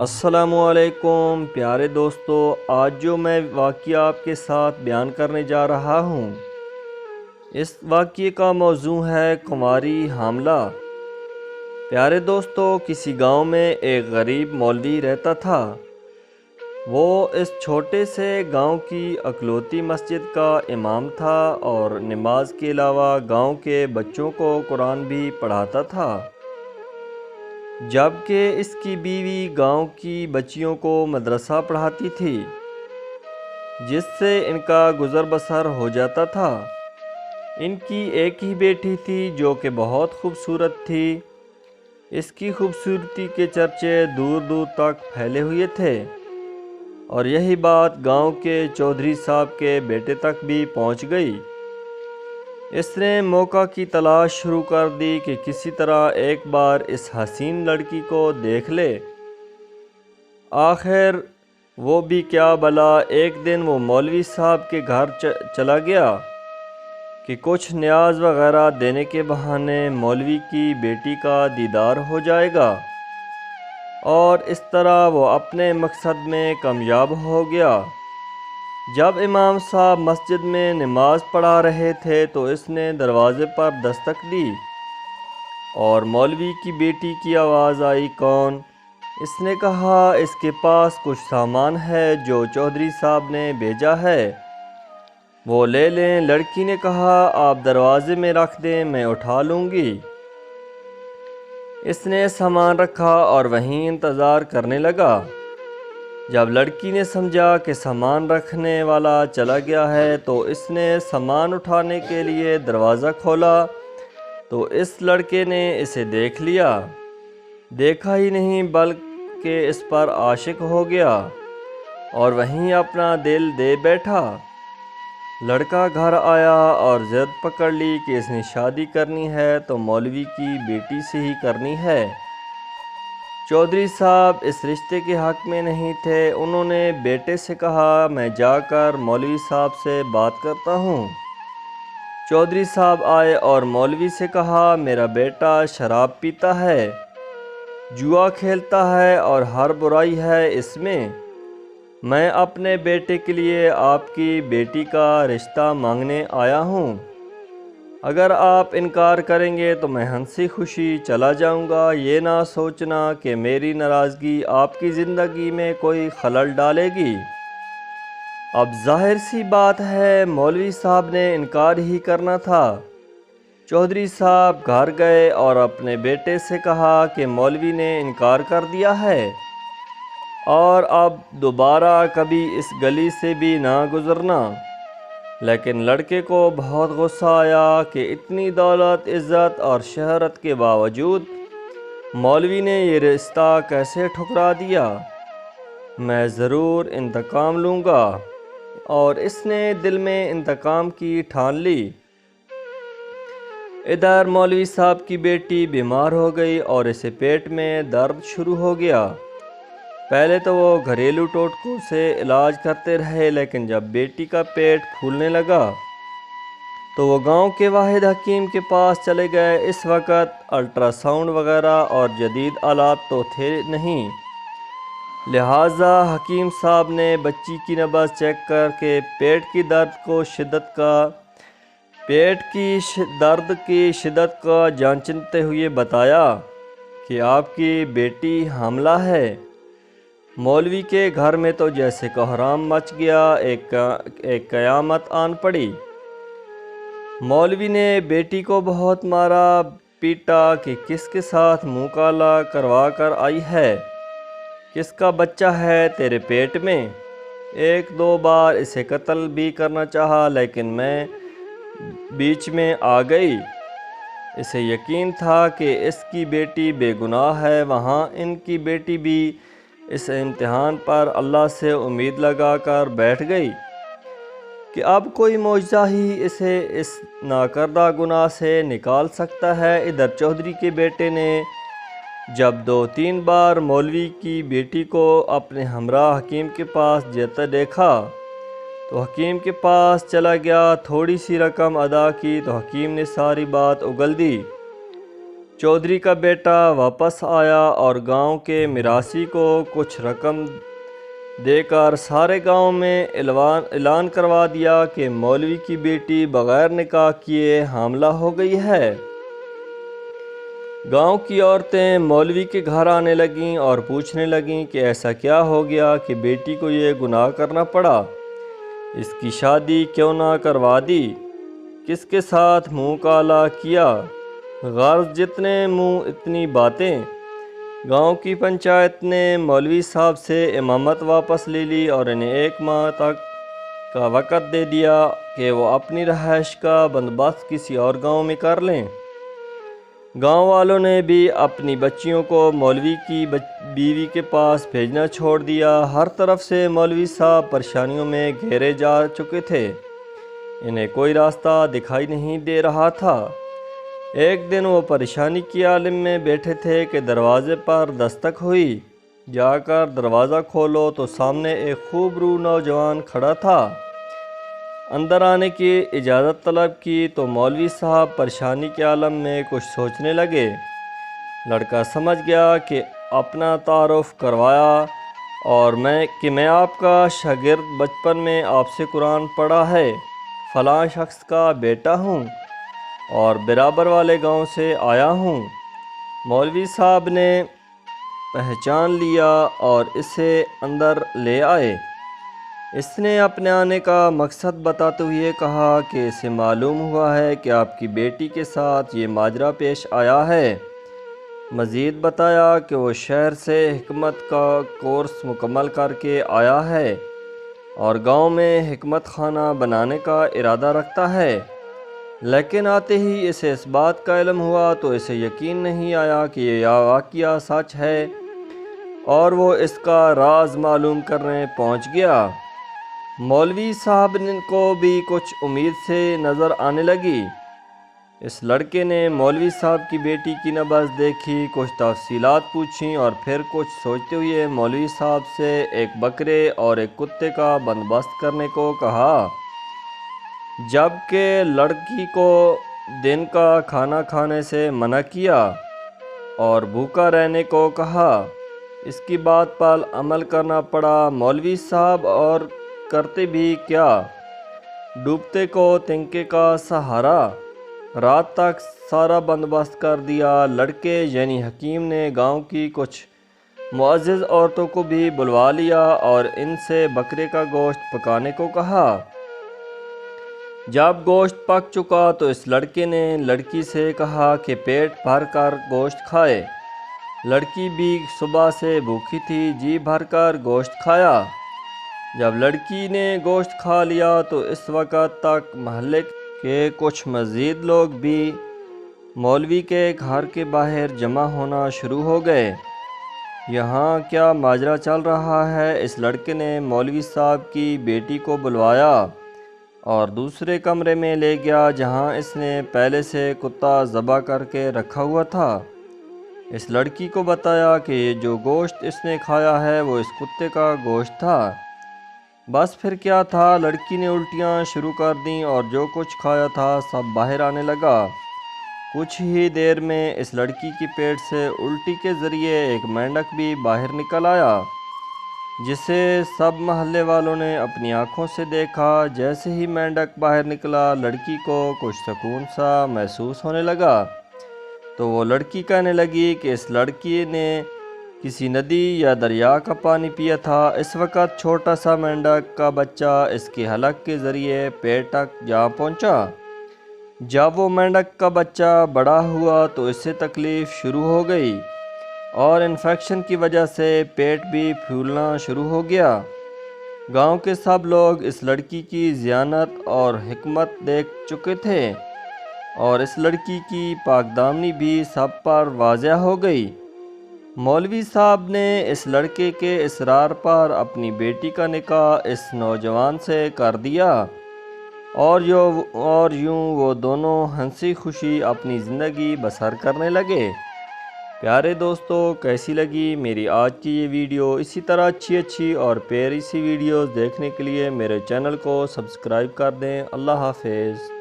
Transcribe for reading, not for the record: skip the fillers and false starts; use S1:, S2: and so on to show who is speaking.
S1: السلام علیکم پیارے دوستو، آج جو میں واقعہ آپ کے ساتھ بیان کرنے جا رہا ہوں، اس واقعے کا موضوع ہے کنواری حاملہ۔ پیارے دوستو، کسی گاؤں میں ایک غریب مولوی رہتا تھا۔ وہ اس چھوٹے سے گاؤں کی اکلوتی مسجد کا امام تھا اور نماز کے علاوہ گاؤں کے بچوں کو قرآن بھی پڑھاتا تھا، جبکہ اس کی بیوی گاؤں کی بچیوں کو مدرسہ پڑھاتی تھی، جس سے ان کا گزر بسر ہو جاتا تھا۔ ان کی ایک ہی بیٹی تھی جو کہ بہت خوبصورت تھی۔ اس کی خوبصورتی کے چرچے دور دور تک پھیلے ہوئے تھے، اور یہی بات گاؤں کے چودھری صاحب کے بیٹے تک بھی پہنچ گئی۔ اس نے موقع کی تلاش شروع کر دی کہ کسی طرح ایک بار اس حسین لڑکی کو دیکھ لے۔ آخر وہ بھی کیا بلا، ایک دن وہ مولوی صاحب کے گھر چلا گیا کہ کچھ نیاز وغیرہ دینے کے بہانے مولوی کی بیٹی کا دیدار ہو جائے گا، اور اس طرح وہ اپنے مقصد میں کامیاب ہو گیا۔ جب امام صاحب مسجد میں نماز پڑھا رہے تھے تو اس نے دروازے پر دستک دی، اور مولوی کی بیٹی کی آواز آئی، کون؟ اس نے کہا، اس کے پاس کچھ سامان ہے جو چودھری صاحب نے بھیجا ہے، وہ لے لیں۔ لڑکی نے کہا، آپ دروازے میں رکھ دیں، میں اٹھا لوں گی۔ اس نے سامان رکھا اور وہیں انتظار کرنے لگا۔ جب لڑکی نے سمجھا کہ سامان رکھنے والا چلا گیا ہے تو اس نے سامان اٹھانے کے لیے دروازہ کھولا تو اس لڑکے نے اسے دیکھ لیا۔ دیکھا ہی نہیں بلکہ اس پر عاشق ہو گیا اور وہیں اپنا دل دے بیٹھا۔ لڑکا گھر آیا اور ضد پکڑ لی کہ اس نے شادی کرنی ہے تو مولوی کی بیٹی سے ہی کرنی ہے۔ چودھری صاحب اس رشتے کے حق میں نہیں تھے۔ انہوں نے بیٹے سے کہا، میں جا کر مولوی صاحب سے بات کرتا ہوں۔ چودھری صاحب آئے اور مولوی سے کہا، میرا بیٹا شراب پیتا ہے، جوا کھیلتا ہے اور ہر برائی ہے اس میں اپنے بیٹے کے لیے آپ کی بیٹی کا رشتہ مانگنے آیا ہوں۔ اگر آپ انکار کریں گے تو میں ہنسی خوشی چلا جاؤں گا، یہ نہ سوچنا کہ میری ناراضگی آپ کی زندگی میں کوئی خلل ڈالے گی۔ اب ظاہر سی بات ہے مولوی صاحب نے انکار ہی کرنا تھا۔ چودھری صاحب گھر گئے اور اپنے بیٹے سے کہا کہ مولوی نے انکار کر دیا ہے اور اب دوبارہ کبھی اس گلی سے بھی نہ گزرنا۔ لیکن لڑکے کو بہت غصہ آیا کہ اتنی دولت، عزت اور شہرت کے باوجود مولوی نے یہ رشتہ کیسے ٹھکرا دیا۔ میں ضرور انتقام لوں گا، اور اس نے دل میں انتقام کی ٹھان لی۔ ادھر مولوی صاحب کی بیٹی بیمار ہو گئی اور اسے پیٹ میں درد شروع ہو گیا۔ پہلے تو وہ گھریلو ٹوٹکوں سے علاج کرتے رہے، لیکن جب بیٹی کا پیٹ پھولنے لگا تو وہ گاؤں کے واحد حکیم کے پاس چلے گئے۔ اس وقت الٹرا ساؤنڈ وغیرہ اور جدید آلات تو تھے نہیں، لہٰذا حکیم صاحب نے بچی کی نبض چیک کر کے پیٹ کی درد کی شدت کا جانچتے ہوئے بتایا کہ آپ کی بیٹی حاملہ ہے۔ مولوی کے گھر میں تو جیسے کوہرام مچ گیا، ایک قیامت آن پڑی۔ مولوی نے بیٹی کو بہت مارا پیٹا کہ کس کے ساتھ منہ کالا کروا کر آئی ہے، کس کا بچہ ہے تیرے پیٹ میں۔ ایک دو بار اسے قتل بھی کرنا چاہا لیکن میں بیچ میں آ گئی۔ اسے یقین تھا کہ اس کی بیٹی بے گناہ ہے، وہاں ان کی بیٹی بھی اس امتحان پر اللہ سے امید لگا کر بیٹھ گئی کہ اب کوئی معجزہ ہی اسے اس ناکردہ گناہ سے نکال سکتا ہے۔ ادھر چودھری کے بیٹے نے جب 2-3 بار مولوی کی بیٹی کو اپنے ہمراہ حکیم کے پاس جاتے دیکھا تو حکیم کے پاس چلا گیا، تھوڑی سی رقم ادا کی تو حکیم نے ساری بات اگل دی۔ चौधरी का बेटा वापस आया और गांव के मिरासी को कुछ रकम देकर सारे गांव में ऐलान करवा दिया कि मौलवी की बेटी बगैर निकाह किए हामला हो गई है। गांव की औरतें मौलवी के घर आने लगीं और पूछने लगीं कि ऐसा क्या हो गया कि बेटी को ये गुनाह करना पड़ा, इसकी शादी क्यों ना करवा दी, किसके साथ मुंह काला किया। गर्ज जितने मुंह इतनी बातें। गांव की पंचायत ने मौलवी साहब से इमामत वापस ले ली और इन्हें 1 माह तक का वक़्त दे दिया कि वो अपनी रहाइश का बंदोबस्त किसी और गांव में कर लें। गांव वालों ने भी अपनी बच्चियों को मौलवी की बीवी के पास भेजना छोड़ दिया। हर तरफ से मौलवी साहब परेशानियों में घेरे जा चुके थे, इन्हें कोई रास्ता दिखाई नहीं दे रहा था। एक दिन वो परेशानी की आलम में बैठे थे कि दरवाज़े पर दस्तक हुई। जाकर दरवाज़ा खोलो तो सामने एक खूबरू नौजवान खड़ा था। अंदर आने की इजाज़त तलब की तो मौलवी साहब परेशानी के आलम में कुछ सोचने लगे। लड़का समझ गया कि अपना तारुफ करवाया और मैं आपका शागिर्द बचपन में आपसे कुरान पढ़ा है, फ़लाँ शख्स का बेटा हूँ और बराबर वाले गांव से आया हूँ। मौलवी साहब ने पहचान लिया और इसे अंदर ले आए। इसने अपने आने का मकसद बताते हुए कहा कि इसे मालूम हुआ है कि आपकी बेटी के साथ ये माजरा पेश आया है। मज़ीद बताया कि वो शहर से हिकमत का कोर्स मुकम्मल करके आया है और गांव में हिकमत खाना बनाने का इरादा रखता है, लेकिन आते ही इसे इस बात का इल्म हुआ तो इसे यकीन नहीं आया कि यह वाक़या सच है और वो इसका राज मालूम करने पहुंच गया। मौलवी साहब को भी कुछ उम्मीद से नज़र आने लगी। इस लड़के ने मौलवी साहब की बेटी की नब्ज़ देखी, कुछ तफसीलात पूछीं और फिर कुछ सोचते हुए मौलवी साहब से एक बकरे और एक कुत्ते का बंदोबस्त करने को कहा, जबकि लड़की को दिन का खाना खाने से मना किया और भूखा रहने को कहा। इसकी बात पर अमल करना पड़ा। मौलवी साहब और करते भी क्या, डूबते को तिनके का सहारा। रात तक सारा बंदोबस्त कर दिया। लड़के यानी हकीम ने गांव की कुछ मुअज़्ज़िज़ औरतों को भी बुलवा लिया और इनसे बकरे का गोश्त पकाने को कहा। जब गोश्त पक चुका तो इस लड़के ने लड़की से कहा कि पेट भर कर गोश्त खाए। लड़की भी सुबह से भूखी थी, जी भर कर गोश्त खाया। जब लड़की ने गोश्त खा लिया तो इस वक़्त तक महल्ले के कुछ मज़ीद लोग भी मौलवी के घर के बाहर जमा होना शुरू हो गए। यहाँ क्या माजरा चल रहा है? इस लड़के ने मौलवी साहब की बेटी को बुलवाया और दूसरे कमरे में ले गया जहाँ इसने पहले से कुत्ता ज़बह करके रखा हुआ था। इस लड़की को बताया कि जो गोश्त इसने खाया है वो इस कुत्ते का गोश्त था। बस फिर क्या था, लड़की ने उल्टियाँ शुरू कर दीं और जो कुछ खाया था सब बाहर आने लगा। कुछ ही देर में इस लड़की की पेट से उल्टी के ज़रिए एक मेंढक भी बाहर निकल आया, जिसे सब महल्ले वालों ने अपनी आँखों से देखा। जैसे ही मेंढक बाहर निकला, लड़की को कुछ सुकून सा महसूस होने लगा तो वो लड़की कहने लगी कि इस लड़की ने किसी नदी या दरिया का पानी पिया था। इस वक्त छोटा सा मेंढक का बच्चा इसके हलक के ज़रिए पेट तक जा पहुंचा। जब वो मेंढक का बच्चा बड़ा हुआ तो इससे तकलीफ़ शुरू हो गई और इन्फेक्शन की वजह से पेट भी फूलना शुरू हो गया। गांव के सब लोग इस लड़की की ज़ियानत और हिकमत देख चुके थे और इस लड़की की पाकदामनी भी सब पर वाज़ह हो गई। मौलवी साहब ने इस लड़के के इसरार पर अपनी बेटी का निकाह इस नौजवान से कर दिया और यूं वो दोनों हंसी खुशी अपनी ज़िंदगी बसर करने लगे। प्यारे दोस्तों, कैसी लगी मेरी आज की ये वीडियो? इसी तरह अच्छी और प्यारी सी वीडियोस देखने के लिए मेरे चैनल को सब्सक्राइब कर दें। अल्लाह हाफ़िज़।